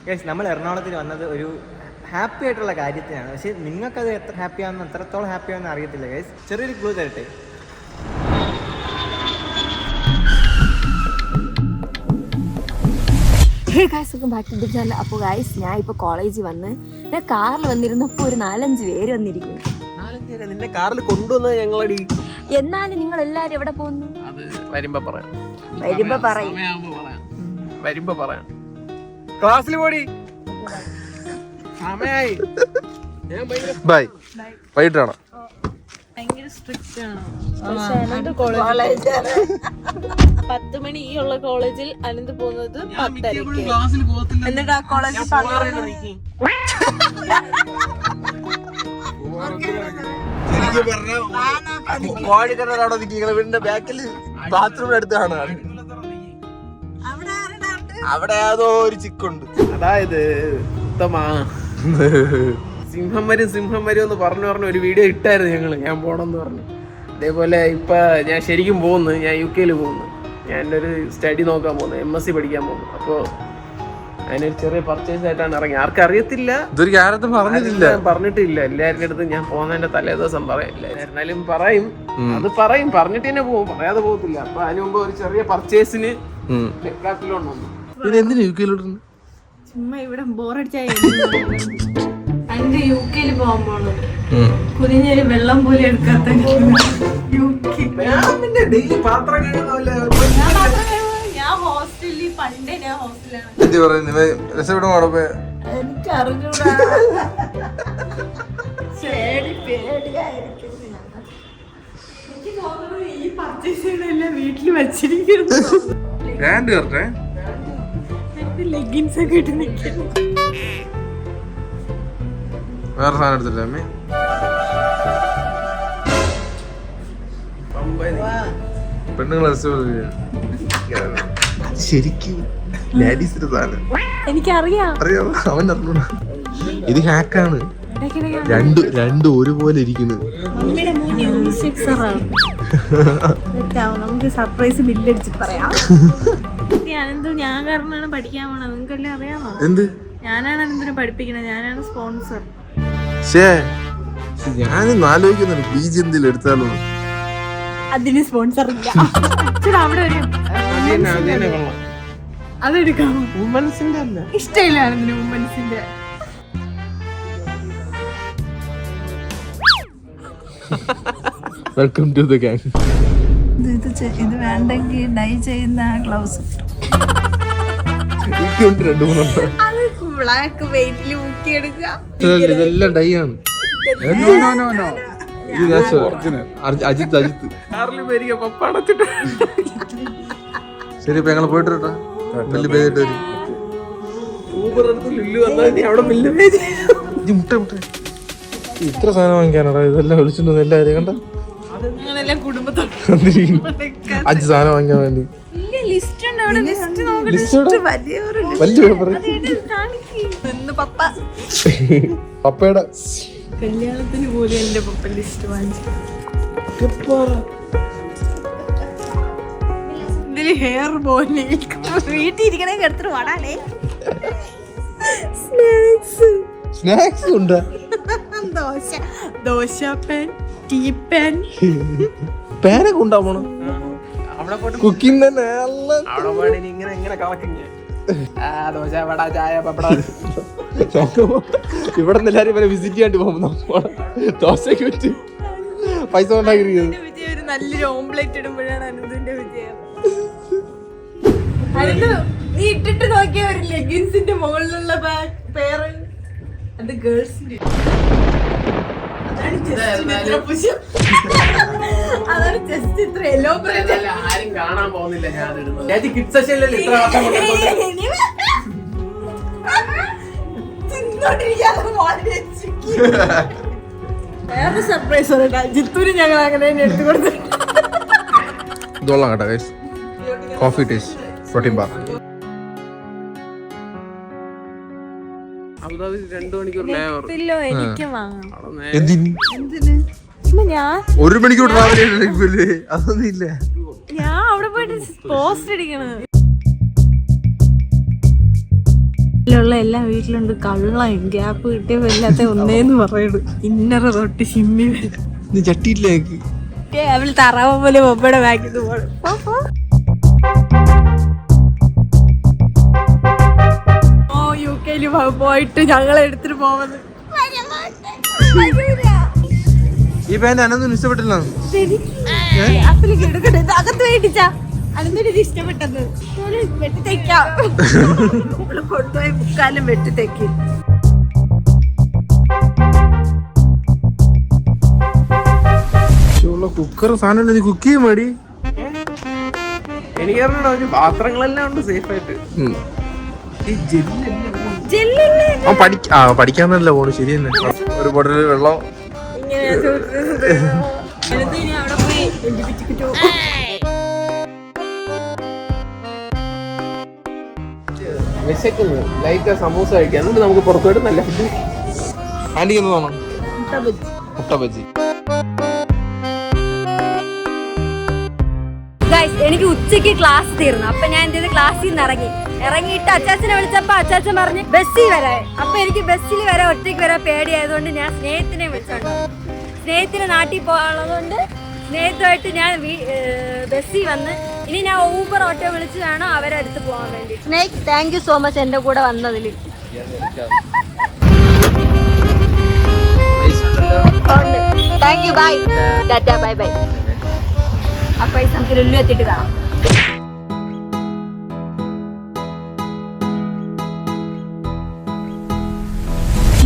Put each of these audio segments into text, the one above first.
Guys നമ്മൾ എറണാകുളത്തിന് വന്നത് ഒരു ഹാപ്പി ആയിട്ടുള്ള കാര്യത്തിനാണ്. പക്ഷേ നിങ്ങൾക്കത് എത്ര ഹാപ്പിയാണെന്ന് എത്രത്തോളം ഹാപ്പിയാണെന്ന് അറിയത്തില്ല ഗൈസ്. ചെറിയൊരു ക്ലൂ തരട്ടെ. അപ്പോൾ ഗൈസ് ഞാൻ ഇപ്പോൾ കോളേജിൽ വന്ന് ഞാൻ കാറിൽ വന്നിരുന്നപ്പോൾ ഒരു 4-5 പേര് വന്നിരിക്കുന്നു. നിന്നെ കാറിൽ കൊണ്ടുവന്നത് ഞങ്ങളടി. എന്നാലും നിങ്ങൾ എല്ലാരും എവിടെ പോകുന്നു? അത് വരുമ്പോ പറയാം. ക്ലാസ്സിൽ പോടി. സമയായി. ബൈ. വൈകിട്ടാണോ? ഭയങ്കര സ്ട്രിക്റ്റ് ആണ്. 10 മണി ഉള്ള കോളേജിൽ അനന്ത് പോകുന്നത് 10:30. എന്നിട്ട് ആ കോളേജിൽ വീടിന്റെ ബാക്കില് ബാത്റൂമിന്റെ അടുത്താണ്. അവിടെ ഏതോ ഒരു ചിക്കുണ്ട്. അതായത് സിംഹം വരും എന്ന് പറഞ്ഞു ഒരു വീഡിയോ ഇട്ടായിരുന്നു ഞാൻ പോണെന്ന് പറഞ്ഞു. അതേപോലെ ഇപ്പൊ ഞാൻ ശരിക്കും പോകുന്നു. ഞാൻ UK പോകുന്നു. ഞാൻ എൻ്റെ ഒരു സ്റ്റഡി നോക്കാൻ പോകുന്നു. MSc പഠിക്കാൻ പോകുന്നു. അപ്പോൾ അതിനൊരു ചെറിയ പർച്ചേസ് ആയിട്ടാണ് ഇറങ്ങി. ആർക്കും അറിയത്തില്ല, പറഞ്ഞിട്ടില്ല. എല്ലാവരുടെ അടുത്ത് ഞാൻ പോകുന്നതിന്റെ തലേ ദിവസം പറയില്ല. എന്നാലും പറയും, അത് പറയും, പറഞ്ഞിട്ട് തന്നെ പോകും, പറയാതെ പോകത്തില്ല. അപ്പൊ അതിന് മുമ്പ് ഒരു ചെറിയ പർച്ചേസിന് ലാപ്ടോപ്പിലോട്ട് വന്നു. ചുമ്മാ ഇവിടെ ബോറടിച്ചാൽ UK പോകാൻ പോണു. കുനിഞ്ഞൊരു വെള്ളം പോലെ എടുക്കാത്ത ഞാൻ ഹോസ്റ്റലിൽ പണ്ടേ ഞാൻ ഹോസ്റ്റലാണ്. എനിക്ക് അറിഞ്ഞൂടാ. എനിക്ക് തോന്നുന്നു ഈ പർച്ചേസുകളെല്ലാം വീട്ടിൽ വെച്ചിരിക്കുന്നു. ലെഗിൻസ് ഒക്കെ ഇട്ട് നിൽക്കുന്നു. വേറെ സാധനം എടുത്തില്ലേ അമ്മേ? പെണ്ണുങ്ങളെ ശരിക്കും ലേഡീസിന്റെ സാധനം എനിക്കറിയാം. അവൻ അറിഞ്ഞൂടാ. ഇത് ഹാക്കാണ്. രണ്ടും ഒരുപോലെ ഇരിക്കുന്നു. നമുക്ക് സർപ്രൈസ് ബില്ലടിച്ചിട്ട് പറയാം. ഞാൻ കാരണമാണ് പഠിക്കാൻ പോണത്. നിങ്ങൾക്കെല്ലാം അറിയാമോ? എന്ത്? ഞാനാണ് എന്തിനു പഠിപ്പിക്കണത്. ഞാനാണ് സ്പോൺസർ. ഞാനും ആലോചിക്കുന്നുണ്ട് PG എന്തെങ്കിലും എടുത്താലോ. അതിന് സ്പോൺസർ ഇല്ല. അവിടെ ഒരു അതെടുക്കാമോ? വുമൻസിന്റെ അല്ല, ഇഷ്ടമില്ല വുമൻസിന്റെ. Welcome to the gang. ഇത് വേണ്ടെങ്കിൽ ഡൈ ചെയ്യുന്ന ഗ്ലൗസ് ബ്ലാക്ക് വെയിറ്റിൽ മുക്കിയെടുക്കുക. ഇതെല്ലാം ഡൈ ആണ്. അജിത്ത് ശരി, ഇപ്പൊ ഞങ്ങള് പോയിട്ട് ബില്ല് പേ ചെയ്തിട്ട് വരും. മുട്ട ഇത്ര സാധനം വാങ്ങിക്കാനാടാ? ഇതെല്ലാം വിളിച്ചിട്ടുണ്ട് എല്ലാവരെയും കണ്ട. അഞ്ച് സാധനം വാങ്ങിക്കാൻ വേണ്ടി പപ്പയുടെ കല്യാണത്തിന് പോലും എന്റെ പപ്പ ലിസ്റ്റ് വാങ്ങിച്ചു. ഇതില് ഹെയർ പോലെ വീട്ടിൽ ഇരിക്കണേ എടുത്തിട്ട് വടാനേ. സ്നാക്സ് ഉണ്ട്. ദോശ പാൻ, ടീ പാൻ, പാനൊക്കെ ഉണ്ടാവണം. കുക്കിംഗ് തന്നെ അവിടെ പോയി ഇങ്ങനെ കളക്കിങ് ദോശ വട ചായ പപ്പട. ഇവിടെ നിന്ന് എല്ലാരും ഇവരെ വിസിറ്റ് ചെയ്യാണ്ട് പോകുമ്പോ ദോശക്ക് വെച്ച് പൈസ ഉണ്ടാക്കിയിരിക്കുന്നത്. ഒരു നല്ലൊരു ഓംപ്ലേറ്റ് ഇടുമ്പോഴാണ് അനന്തിന്റെ വിജയം. നീ ഇട്ടിട്ട് നോക്കിയ ഒരു ലെഗിൻസിന്റെ മുകളിലുള്ള പേര് അത് ഗേൾസിന്റെ. അതാണ് ജസ്റ്റ് ഇത്ര എലോബറേറ്റ്. ആരും കാണാൻ പോകുന്നില്ല. ഞാൻ കിഡ്സ് സെക്ഷനിൽ ഇത്ര വേറെ സർപ്രൈസ് ജിത്തൂര് ഞങ്ങൾ അങ്ങനെ എടുത്തു കൊടുത്തു. ഇതോളാം കേട്ടോ guys. Coffee taste protein bar. Abu Dhabi 2 മണിക്കൂർ എനിക്ക് വാങ്ങണം. ഞാൻ 1 മണിക്കൂർ ട്രാവൽ ചെയ്യണേ. അതൊന്നും ഇല്ല. ഞാൻ അവിടെ പോയിട്ട് പോസ്റ്റ് അടിക്കണത്. വീട്ടിലുള്ള എല്ലാ വീട്ടിലുണ്ട് കള്ളം ഗ്യാപ്പ് കിട്ടിയപ്പോ എല്ലാത്ത ഒന്നേന്ന് പറയുള്ളൂ ഇന്നറ തൊട്ട് ഷിമ്മി നീ ചട്ടിയിലേക്ക് അവള് തറാവ പോലെ മൊബൈടെ ബാക്കിൽ പോകണം. യുകെയിൽ പോയിട്ട് ഞങ്ങളെ എടുത്തിട്ട് പോകുന്നത് ഈ പാന്റ് അനൊന്നും ഇഷ്ടപ്പെട്ടില്ല. അകത്ത് വേണ്ടിച്ചാ അനന്തൊരു ഇഷ്ടപ്പെട്ടത് വെട്ടിത്തേക്കാം കൊണ്ടുപോയി മുക്കാലും വെട്ടിത്തേക്ക്. കുക്കർ സാധനം നീ കുക്ക് ചെയ്യാൻ മടി. എനിക്കറിഞ്ഞോ ഒരു പാത്രങ്ങളെല്ലാം ഉണ്ട് സേഫ് ആയിട്ട്. പഠിക്കാന്നല്ല പോണു. ശരി തന്നെ. ഒരു ബോട്ടിൽ വെള്ളം. വിശക്കുന്നു ലൈറ്റ് സമൂസ കഴിക്കാം. എന്നിട്ട് നമുക്ക് പുറത്തോട്ട് നല്ല ഫുഡ്. ആന്റിക്ക് എന്ത് തോന്നണം? മുട്ട ബജ്ജി. എനിക്ക് ഉച്ചയ്ക്ക് ക്ലാസ് തീർന്നു. അപ്പൊ ഞാൻ എന്ത് ചെയ്ത് ക്ലാസ്സിൽ നിന്ന് ഇറങ്ങിയിട്ട് അച്ചാച്ചനെ വിളിച്ചപ്പോ അച്ചാച്ചൻ പറഞ്ഞ് ബസ്സിൽ വരാൻ. അപ്പൊ എനിക്ക് ബസ്സിൽ വരാൻ ഒറ്റയ്ക്ക് വരാൻ പേടിയായതുകൊണ്ട് ഞാൻ സ്നേഹത്തിനെ വിളിച്ചോണ്ടോ. സ്നേഹത്തിന് നാട്ടിൽ പോകാനുള്ളതുകൊണ്ട് സ്നേഹത്തുമായിട്ട് ഞാൻ ബസ്സിൽ വന്ന് ഇനി ഞാൻ ഊബർ ഓട്ടോ വിളിച്ച് വേണം അവരെ അടുത്ത് പോകാൻ വേണ്ടി. Sneh thank you so much എന്റെ കൂടെ വന്നതിൽ. Thank you. Bye tata. Bye bye. അപ്പൊ നമുക്ക് ലുല്ലു എത്തിയിട്ട് കാണാം.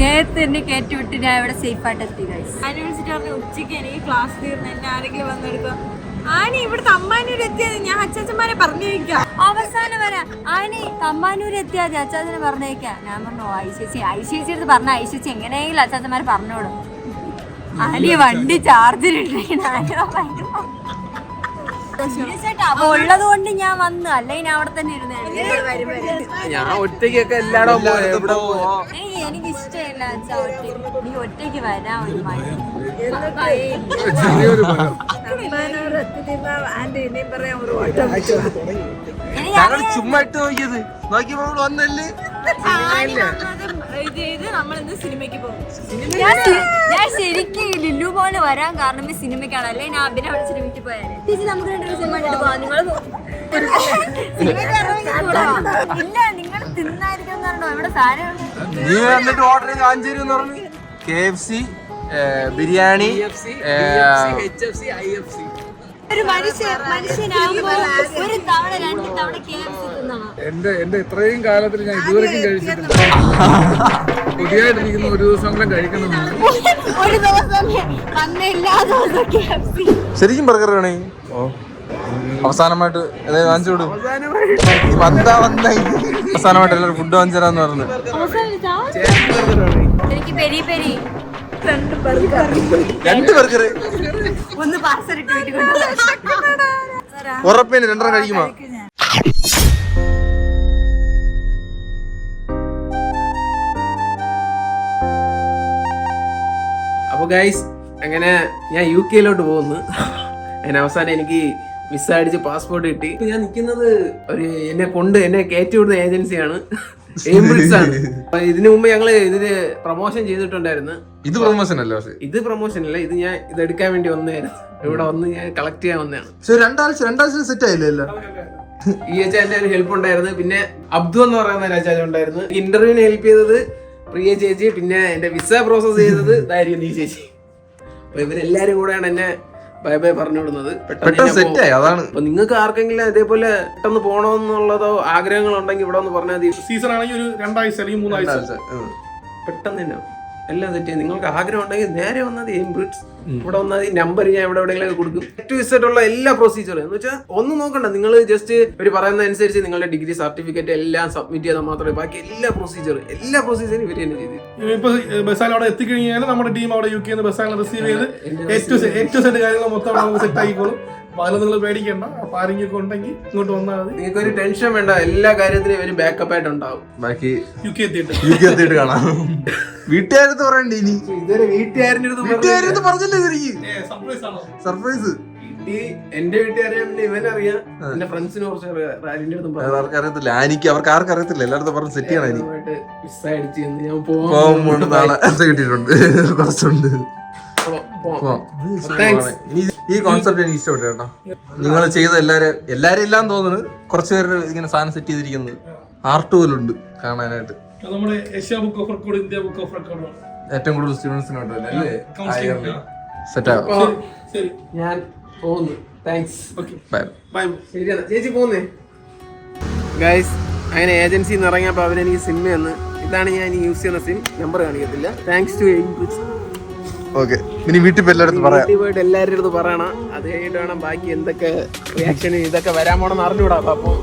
നേരത്തെ എന്നെ കയറ്റിവിട്ട് ഞാൻ ഇവിടെ സേഫ് ആയിട്ട് എത്തി. ആനി വിളിച്ചിട്ട് പറഞ്ഞു ഉച്ചയ്ക്ക് എനിക്ക് ക്ലാസ് തീർന്നു എന്നെ ആരെങ്കിലും വന്നെടുക്കാം. ആനി ഇവിടുത്തെ അമ്മാനൂർ എത്തിയത് ഞാൻ അച്ചാച്ചന്മാരെ പറഞ്ഞു വയ്ക്കാം. അവസാനം വരാം. ആനി തമ്പാനൂർ എത്തിയാൽ മതി, അച്ചാച്ചനെ പറഞ്ഞേക്കാം. ഞാൻ പറഞ്ഞു ഐശ്വര്യ അടുത്ത് പറഞ്ഞ ഐശ്വര്യ എങ്ങനെയെങ്കിലും അച്ചാച്ചന്മാരെ പറഞ്ഞോടും. ആനി വണ്ടി ചാർജിലിട്ടിരിക്കുന്ന ഉള്ളത് കൊണ്ട് ഞാൻ വന്നു. അല്ലെങ്കിൽ ഞാൻ അവിടെ തന്നെ ഇരുന്നു. ഞാൻ ഒറ്റയ്ക്കൊക്കെ എല്ലായിടവും എനിക്ക് ഇഷ്ടമില്ല അച്ഛാ ഒറ്റയ്ക്ക്. നീ ഒറ്റയ്ക്ക് വരാൻ ഒരു ചുമ്മാ ഇട്ട് നോക്കിയത് നോക്കിയപ്പോ വന്നല്ലേ. നമ്മളിന്ന് സിനിമയ്ക്ക് പോകും. ഞാൻ ശരിക്കും ലുല്ലു പോലെ വരാൻ കാരണം സിനിമയ്ക്കാണ്. അല്ലെ ഞാൻ അഭിനയ വിളിച്ചിട്ട് വീട്ടിൽ പോയാലേ ചേച്ചി നമുക്ക് രണ്ടു സിനിമ കണ്ടിട്ട് പോവാം. നിങ്ങൾ ഇല്ല നിങ്ങൾ തിന്നായിരിക്കും പറഞ്ഞോ ഇവിടെ സാധനം. നീ വന്നിട്ട് ഓർഡർ ചെയ്ത് കാഞ്ചേരി എന്ന് പറഞ്ഞു. KFC, ബിരിയാണി, ഒരു മനുഷ്യനാകുമ്പോ ഒരു തവണ 2 തവണ KFC തിന്നണം. എന്റെ ഇത്രയും കാലത്തിൽ ഞാൻ ഇതുവരെയും കഴിച്ചിട്ടില്ല. പുതിയതായിട്ടിരിക്കുന്ന ഒരു ദിവസം കഴിക്കണമെന്ന്. ഒരു ദിവസം വന്ന എല്ലാ ദിവസവും KFC. ശരിക്കും ബർഗർ വേണേ. അവസാനമായിട്ട് വാങ്ങിച്ചു കൊടുക്കും. അവസാനമായിട്ട് എല്ലാവരും ഫുഡ് വാങ്ങിച്ചു തരാന്ന് പറഞ്ഞു. എനിക്ക് പെരി പെരി 2 ബർഗർ ഒന്ന് പാർസൽ ഇട്ട് വീട്ടിൽ കൊണ്ടുപോകാം. ഉറപ്പേന് 2 കഴിക്കുമോ? അപ്പൊ ഗൈസ് അങ്ങനെ ഞാൻ UK പോകുന്നു. അതിന് അവസാനം എനിക്ക് വിസ അടിച്ച് പാസ്പോർട്ട് കിട്ടി. ഞാൻ നിൽക്കുന്നത് എന്നെ കയറ്റി വിടുന്ന ഏജൻസിയാണ്, എംബ്രിഡ്സ് ആണ്. ഇതിനു മുമ്പ് ഞങ്ങള് ഇതിന് പ്രൊമോഷൻ ചെയ്തിട്ടുണ്ടായിരുന്നു. ഇത് പ്രൊമോഷൻ അല്ല. ഇത് പ്രൊമോഷൻ അല്ല, ഇത് ഞാൻ ഇത് എടുക്കാൻ വേണ്ടി വന്നതായിരുന്നു. ഇവിടെ വന്ന് ഞാൻ കളക്ട് ചെയ്യാൻ വന്നതാണ്. രണ്ടാഴ്ച സെറ്റ് ആയില്ല. ഈ ചേച്ചന്റെ ഒരു ഹെൽപ്പ് ഉണ്ടായിരുന്നു. പിന്നെ അബ്ദു എന്ന് പറയുന്ന രാജാജ് ഉണ്ടായിരുന്നു. ഇന്റർവ്യൂവിന് ഹെൽപ്പ് ചെയ്തത് പ്രിയ ചേച്ചി. പിന്നെ എന്റെ വിസ പ്രോസസ് ചെയ്തത് ഇതായിരിക്കും ഈ ചേച്ചി. അപ്പൊ ഇവരെല്ലാരും കൂടെയാണ് എന്നെ ബൈ ബൈ പറഞ്ഞു വിടുന്നത്. അപ്പൊ നിങ്ങൾക്ക് ആർക്കെങ്കിലും ഇതേപോലെ പെട്ടെന്ന് പോകണമെന്നുള്ളതോ ആഗ്രഹങ്ങളുണ്ടെങ്കിൽ ഇവിടെ ഒന്ന് പറഞ്ഞാൽ മതി. സീസൺ ആണെങ്കിൽ ഒരു 2 ആഴ്ച അല്ലെങ്കിൽ 3 ആഴ്ച പെട്ടെന്ന് തന്നെ എല്ലാം സെറ്റ് ചെയ്യും. നിങ്ങൾക്ക് ആഗ്രഹം ഉണ്ടെങ്കിൽ നേരെ വന്നാൽ എംബ്രിഡ്സ് ഇവിടെ വന്നാൽ ഈ നമ്പർ ഞാൻ എവിടെയെങ്കിലും കൊടുക്കും. ഉള്ള എല്ലാ പ്രൊസീജിയറും എന്ന് വെച്ചാൽ ഒന്നും നോക്കണ്ട. നിങ്ങൾ ജസ്റ്റ് ഒരു പറയുന്ന അനുസരിച്ച് നിങ്ങളുടെ ഡിഗ്രി സർട്ടിഫിക്കറ്റ് എല്ലാം സബ്മിറ്റ് ചെയ്താൽ മാത്രമേ ബാക്കി എല്ലാ പ്രൊസീജിയറും ഇവർ തന്നെ ചെയ്തു. ഇപ്പൊ ബസ്സാൽ അവിടെ എത്തിക്കഴിഞ്ഞാൽ നമ്മുടെ ടീം അവിടെ UK ബസ്സാൽ റിസീവ് ചെയ്ത് ഏറ്റവും സെറ്റ് കാര്യങ്ങൾ മൊത്തം നമുക്ക് സെറ്റ് ആയിക്കോളും. അതിൽ നിങ്ങൾ പേടിക്കണ്ട. അപ്പൊ ആരെങ്കിലും ഉണ്ടെങ്കിൽ ഇങ്ങോട്ട് വന്നാൽ മതി. നിങ്ങൾക്ക് ഒരു ടെൻഷൻ വേണ്ട. എല്ലാ കാര്യത്തിനും ഇവര് ബാക്കപ്പ് ആയിട്ട് ഉണ്ടാവും. ബാക്കി UK എത്തിയിട്ട് കാണാം. വീട്ടുകാരത്ത് പറയണ്ടേ ഇനി? ഇതുവരെ വീട്ടുകാരുടെ പറഞ്ഞില്ലേ? സർപ്രൈസ്. എന്റെ വീട്ടിൽ അറിയാൻ പിന്നെ ഇവനറിയാം, എന്റെ ഫ്രണ്ട്സിന് കുറച്ച് റാലിന്റെ അടുത്തും അവർക്ക് അറിയത്തില്ല, അവർക്ക് ആർക്കും അറിയത്തില്ല, എല്ലായിടത്തും പറഞ്ഞ് സെറ്റ് ചെയ്യണം. മിസ്സടിച്ച് ഞാൻ പോകുമ്പോൾ നാളെ കിട്ടിയിട്ടുണ്ട്, കുറച്ചുണ്ട്. ഈ കോൺസെപ്റ്റ് എനിക്ക് ഇഷ്ടപ്പെട്ടു കേട്ടോ. നിങ്ങൾ ചെയ്ത എല്ലാരും ഇല്ലാന്ന് തോന്നുന്നു, കുറച്ച് പേര് ഇങ്ങനെ സാധനം സെറ്റ് ചെയ്തിരിക്കുന്നത് ആർട്ട് പോലുണ്ട് കാണാനായിട്ട്. നമ്മുടെ Asia book of record, India book of record ഏറ്റവും കൂടുതൽ സ്റ്റുഡൻസിന് അല്ലേ സെറ്റ് ആവും. ശരി, ഞാൻ പോകുന്നു. താങ്ക്സ്. ബൈ. ബൈ. ശരിയാണ് ചേച്ചി പോകുന്നേ. ഗൈസ്, അങ്ങനെ ഏജൻസിയിൽ നിന്ന് ഇറങ്ങിയപ്പോൾ അവരെനിക്ക് സിം തന്ന്. ഇതാണ് ഞാൻ യൂസ് ചെയ്യുന്ന സിം. നമ്പർ കാണിക്കത്തില്ല. താങ്ക്സ് ടു ഓക്കെ, ഇനി വീട്ടിൽ പോയി എല്ലായിടത്തും പറയാം. വീട്ടിൽ പോയിട്ട് എല്ലാവരുടെ അടുത്ത് പറയണം. അത് കഴിഞ്ഞിട്ട് വേണം ബാക്കി എന്തൊക്കെ റിയാക്ഷൻ ഇതൊക്കെ വരാൻ പോണെന്ന് അറിഞ്ഞൂടാ. അപ്പോൾ